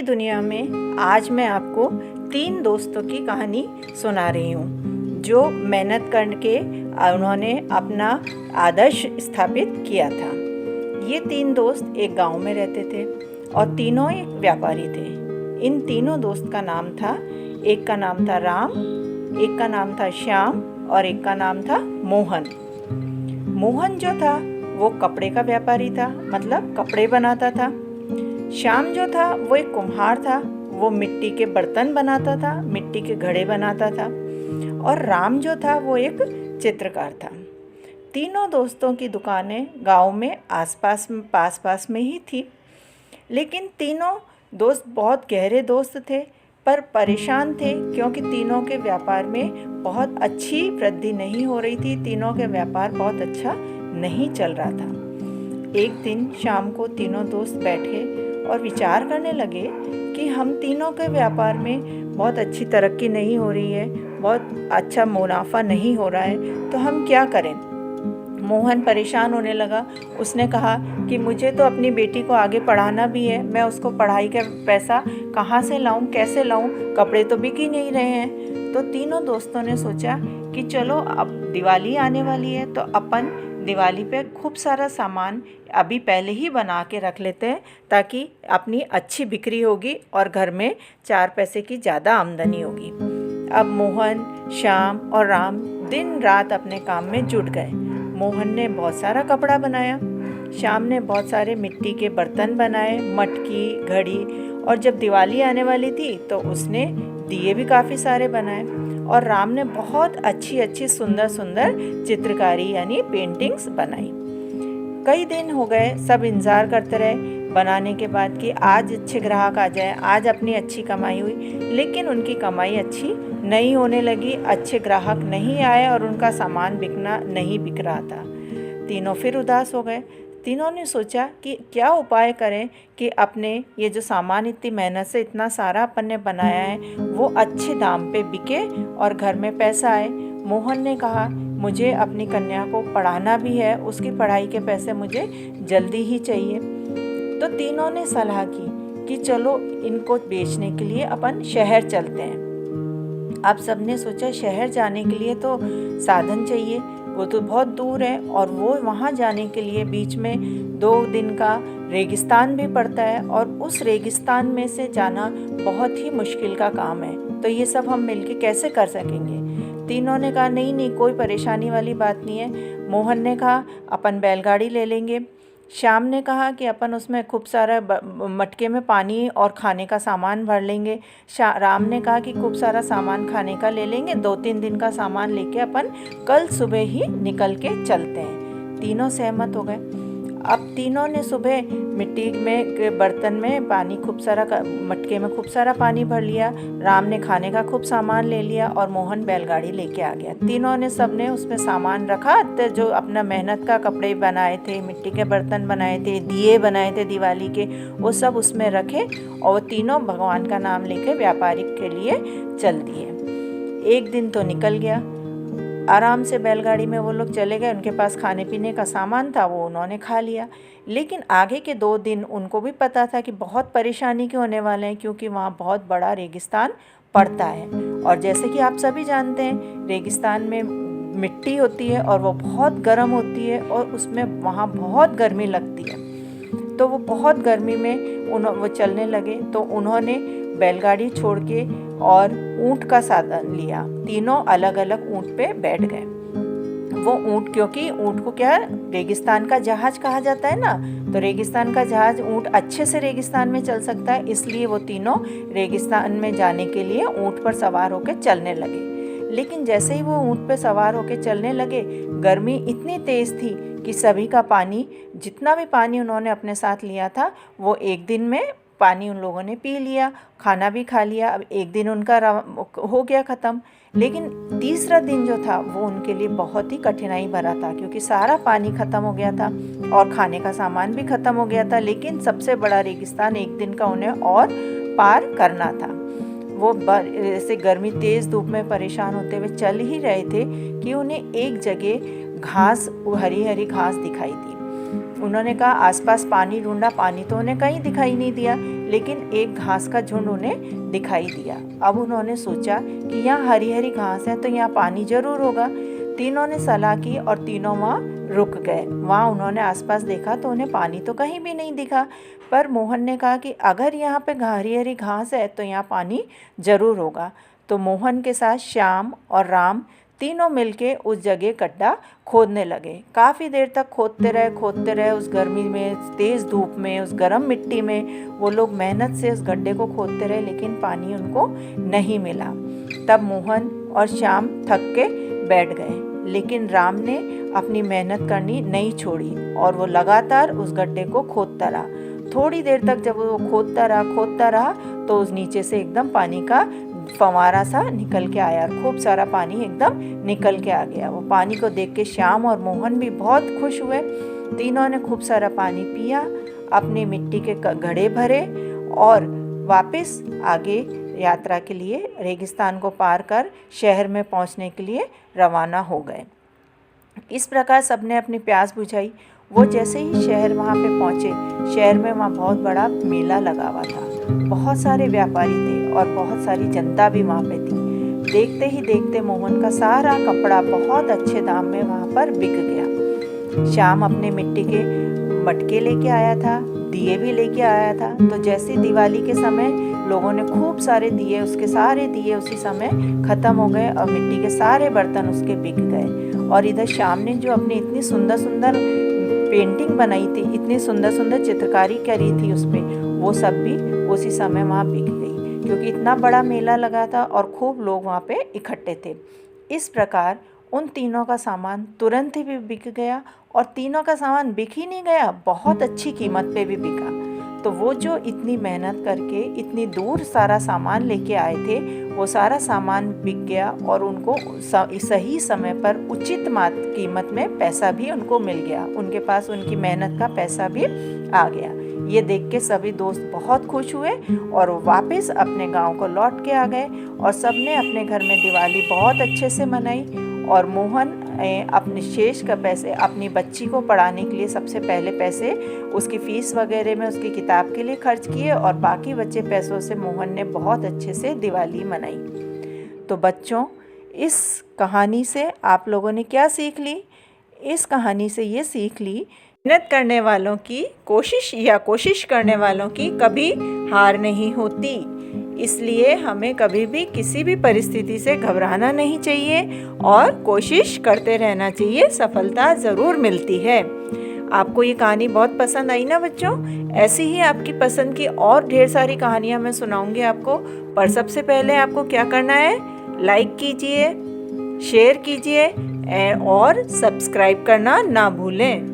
दुनिया में आज मैं आपको 3 दोस्तों की कहानी सुना रही हूँ जो मेहनत करके उन्होंने अपना आदर्श स्थापित किया था। ये 3 दोस्त एक गांव में रहते थे और तीनों एक व्यापारी थे। इन तीनों दोस्त का नाम था, एक का नाम था राम, एक का नाम था श्याम और एक का नाम था मोहन। मोहन जो था वो कपड़े का व्यापारी था, मतलब कपड़े बनाता था। श्याम जो था वो एक कुम्हार था, वो मिट्टी के बर्तन बनाता था, मिट्टी के घड़े बनाता था। और राम जो था वो एक चित्रकार था। तीनों दोस्तों की दुकानें गांव में पास में ही थी। लेकिन तीनों दोस्त बहुत गहरे दोस्त थे, पर परेशान थे क्योंकि तीनों के व्यापार में बहुत अच्छी वृद्धि नहीं हो रही थी। तीनों के व्यापार बहुत अच्छा नहीं चल रहा था। एक दिन शाम को तीनों दोस्त बैठे और विचार करने लगे कि हम तीनों के व्यापार में बहुत अच्छी तरक्की नहीं हो रही है, बहुत अच्छा मुनाफा नहीं हो रहा है, तो हम क्या करें। मोहन परेशान होने लगा। उसने कहा कि मुझे तो अपनी बेटी को आगे पढ़ाना भी है, मैं उसको पढ़ाई का पैसा कहाँ से लाऊं, कैसे लाऊं, कपड़े तो बिक ही नहीं रहे हैं। तो तीनों दोस्तों ने सोचा कि चलो अब दिवाली आने वाली है तो अपन दिवाली पे खूब सारा सामान अभी पहले ही बना के रख लेते हैं, ताकि अपनी अच्छी बिक्री होगी और घर में 4 पैसे की ज़्यादा आमदनी होगी। अब मोहन, श्याम और राम दिन रात अपने काम में जुट गए। मोहन ने बहुत सारा कपड़ा बनाया, श्याम ने बहुत सारे मिट्टी के बर्तन बनाए, मटकी, घड़ी, और जब दिवाली आने वाली थी तो उसने दिए भी काफ़ी सारे बनाए। और राम ने बहुत अच्छी सुंदर चित्रकारी यानी पेंटिंग्स बनाई। कई दिन हो गए, सब इंतज़ार करते रहे बनाने के बाद कि आज अच्छे ग्राहक आ जाए, आज अपनी अच्छी कमाई हुई। लेकिन उनकी कमाई अच्छी नहीं होने लगी, अच्छे ग्राहक नहीं आए और उनका सामान नहीं बिक रहा था। तीनों फिर उदास हो गए। तीनों ने सोचा कि क्या उपाय करें कि अपने ये जो सामान इतनी मेहनत से इतना सारा अपन ने बनाया है वो अच्छे दाम पे बिके और घर में पैसा आए। मोहन ने कहा, मुझे अपनी कन्या को पढ़ाना भी है, उसकी पढ़ाई के पैसे मुझे जल्दी ही चाहिए। तो तीनों ने सलाह की कि चलो इनको बेचने के लिए अपन शहर चलते हैं। अब सबने सोचा शहर जाने के लिए तो साधन चाहिए, वो तो बहुत दूर है और वो वहाँ जाने के लिए बीच में 2 दिन का रेगिस्तान भी पड़ता है और उस रेगिस्तान में से जाना बहुत ही मुश्किल का काम है। तो ये सब हम मिलके कैसे कर सकेंगे। तीनों ने कहा नहीं, कोई परेशानी वाली बात नहीं है। मोहन ने कहा अपन बैलगाड़ी ले लेंगे। श्याम ने कहा कि अपन उसमें खूब सारा मटके में पानी और खाने का सामान भर लेंगे। राम ने कहा कि खूब सारा सामान खाने का ले लेंगे, 2-3 दिन का सामान लेके अपन कल सुबह ही निकल के चलते हैं। तीनों सहमत हो गए। अब तीनों ने सुबह मिट्टी में के बर्तन में पानी मटके में खूब सारा पानी भर लिया। राम ने खाने का खूब सामान ले लिया और मोहन बैलगाड़ी लेके आ गया। तीनों ने सबने उसमें सामान रखा, तो जो अपना मेहनत का कपड़े बनाए थे, मिट्टी के बर्तन बनाए थे, दिए बनाए थे दिवाली के, वो सब उसमें रखे और वो तीनों भगवान का नाम लेके व्यापारी के लिए चल दिए। एक दिन तो निकल गया, आराम से बैलगाड़ी में वो लोग चले गए। उनके पास खाने पीने का सामान था, वो उन्होंने खा लिया। लेकिन आगे के 2 दिन उनको भी पता था कि बहुत परेशानी के होने वाले हैं, क्योंकि वहाँ बहुत बड़ा रेगिस्तान पड़ता है। और जैसे कि आप सभी जानते हैं, रेगिस्तान में मिट्टी होती है और वो बहुत गर्म होती है और उसमें वहाँ बहुत गर्मी लगती है। तो वो बहुत गर्मी में वो चलने लगे। तो उन्होंने बैलगाड़ी छोड़ के और ऊँट का साधन लिया। तीनों अलग अलग ऊँट पे बैठ गए। वो ऊँट, क्योंकि ऊँट को क्या रेगिस्तान का जहाज कहा जाता है ना, तो रेगिस्तान का जहाज, ऊँट अच्छे से रेगिस्तान में चल सकता है, इसलिए वो तीनों रेगिस्तान में जाने के लिए ऊँट पर सवार होकर चलने लगे। लेकिन जैसे ही वो ऊँट पे सवार होकर चलने लगे, गर्मी इतनी तेज़ थी कि सभी का पानी, जितना भी पानी उन्होंने अपने साथ लिया था, वो एक दिन में पानी उन लोगों ने पी लिया, खाना भी खा लिया। अब एक दिन उनका हो गया ख़त्म। लेकिन तीसरा दिन जो था वो उनके लिए बहुत ही कठिनाई भरा था, क्योंकि सारा पानी ख़त्म हो गया था और खाने का सामान भी ख़त्म हो गया था। लेकिन सबसे बड़ा रेगिस्तान एक दिन का उन्हें और पार करना था। वो ऐसे गर्मी तेज़ धूप में परेशान होते हुए चल ही रहे थे कि उन्हें एक जगह घास, हरी हरी घास दिखाई दी। उन्होंने कहा आसपास पानी ढूंढा, पानी तो उन्हें कहीं दिखाई नहीं दिया। लेकिन एक घास का झुंड उन्हें दिखाई दिया। अब उन्होंने सोचा कि यहाँ हरी हरी घास है तो यहाँ पानी जरूर होगा। तीनों ने सलाह की और तीनों वहाँ रुक गए। वहाँ उन्होंने आसपास देखा तो उन्हें पानी तो कहीं भी नहीं दिखा, पर मोहन ने कहा कि अगर यहाँ पे हरी हरी घास है तो यहाँ पानी ज़रूर होगा। तो मोहन के साथ श्याम और राम तीनों मिलके उस जगह गड्ढा खोदने लगे। काफ़ी देर तक खोदते रहे उस गर्मी में, तेज़ धूप में, उस गर्म मिट्टी में वो लोग मेहनत से उस गड्ढे को खोदते रहे, लेकिन पानी उनको नहीं मिला। तब मोहन और श्याम थक के बैठ गए, लेकिन राम ने अपनी मेहनत करनी नहीं छोड़ी और वो लगातार उस गड्ढे को खोदता रहा। थोड़ी देर तक जब वो खोदता रहा तो उस नीचे से एकदम पानी का फंवारा सा निकल के आया और खूब सारा पानी एकदम निकल के आ गया। वो पानी को देख के श्याम और मोहन भी बहुत खुश हुए। तीनों ने खूब सारा पानी पिया, अपनी मिट्टी के घड़े भरे और वापस आगे यात्रा के लिए रेगिस्तान को पार कर शहर में पहुंचने के लिए रवाना हो गए। इस प्रकार सबने अपनी प्यास बुझाई। वो जैसे ही शहर वहाँ पे पहुँचे, शहर में वहाँ बहुत बड़ा मेला लगा हुआ था। बहुत सारे व्यापारी थे और बहुत सारी जनता भी वहाँ पे थी। देखते ही देखते मोहन का सारा कपड़ा बहुत अच्छे दाम में वहाँ पर बिक गया। श्याम अपने मिट्टी के मटके लेके आया था, दिए भी लेके आया था। तो जैसे दिवाली के समय लोगों ने खूब सारे दिए, उसके सारे दिए उसी समय ख़त्म हो गए और मिट्टी के सारे बर्तन उसके बिक गए। और इधर श्याम ने जो अपनी इतनी सुंदर सुंदर पेंटिंग बनाई थी, इतनी सुंदर सुंदर चित्रकारी करी थी उस पर, वो सब भी उसी समय वहाँ बिक गई, क्योंकि इतना बड़ा मेला लगा था और खूब लोग वहाँ पे इकट्ठे थे। इस प्रकार उन तीनों का सामान तुरंत ही भी बिक गया और तीनों का सामान बिक ही नहीं गया, बहुत अच्छी कीमत पे भी बिका। तो वो जो इतनी मेहनत करके इतनी दूर सारा सामान लेके आए थे, वो सारा सामान बिक गया और उनको सही समय पर उचित कीमत में पैसा भी उनको मिल गया। उनके पास उनकी मेहनत का पैसा भी आ गया। ये देख के सभी दोस्त बहुत खुश हुए और वापस अपने गांव को लौट के आ गए और सबने अपने घर में दिवाली बहुत अच्छे से मनाई। और मोहन अपने शेष का पैसे अपनी बच्ची को पढ़ाने के लिए सबसे पहले पैसे उसकी फ़ीस वगैरह में, उसकी किताब के लिए खर्च किए और बाकी बचे पैसों से मोहन ने बहुत अच्छे से दिवाली मनाई। तो बच्चों, इस कहानी से आप लोगों ने क्या सीख ली? इस कहानी से ये सीख ली, मेहनत करने वालों की कोशिश करने वालों की कभी हार नहीं होती। इसलिए हमें कभी भी किसी भी परिस्थिति से घबराना नहीं चाहिए और कोशिश करते रहना चाहिए, सफलता ज़रूर मिलती है। आपको ये कहानी बहुत पसंद आई ना बच्चों? ऐसी ही आपकी पसंद की और ढेर सारी कहानियाँ मैं सुनाऊंगी आपको, पर सबसे पहले आपको क्या करना है? लाइक कीजिए, शेयर कीजिए और सब्सक्राइब करना ना भूलें।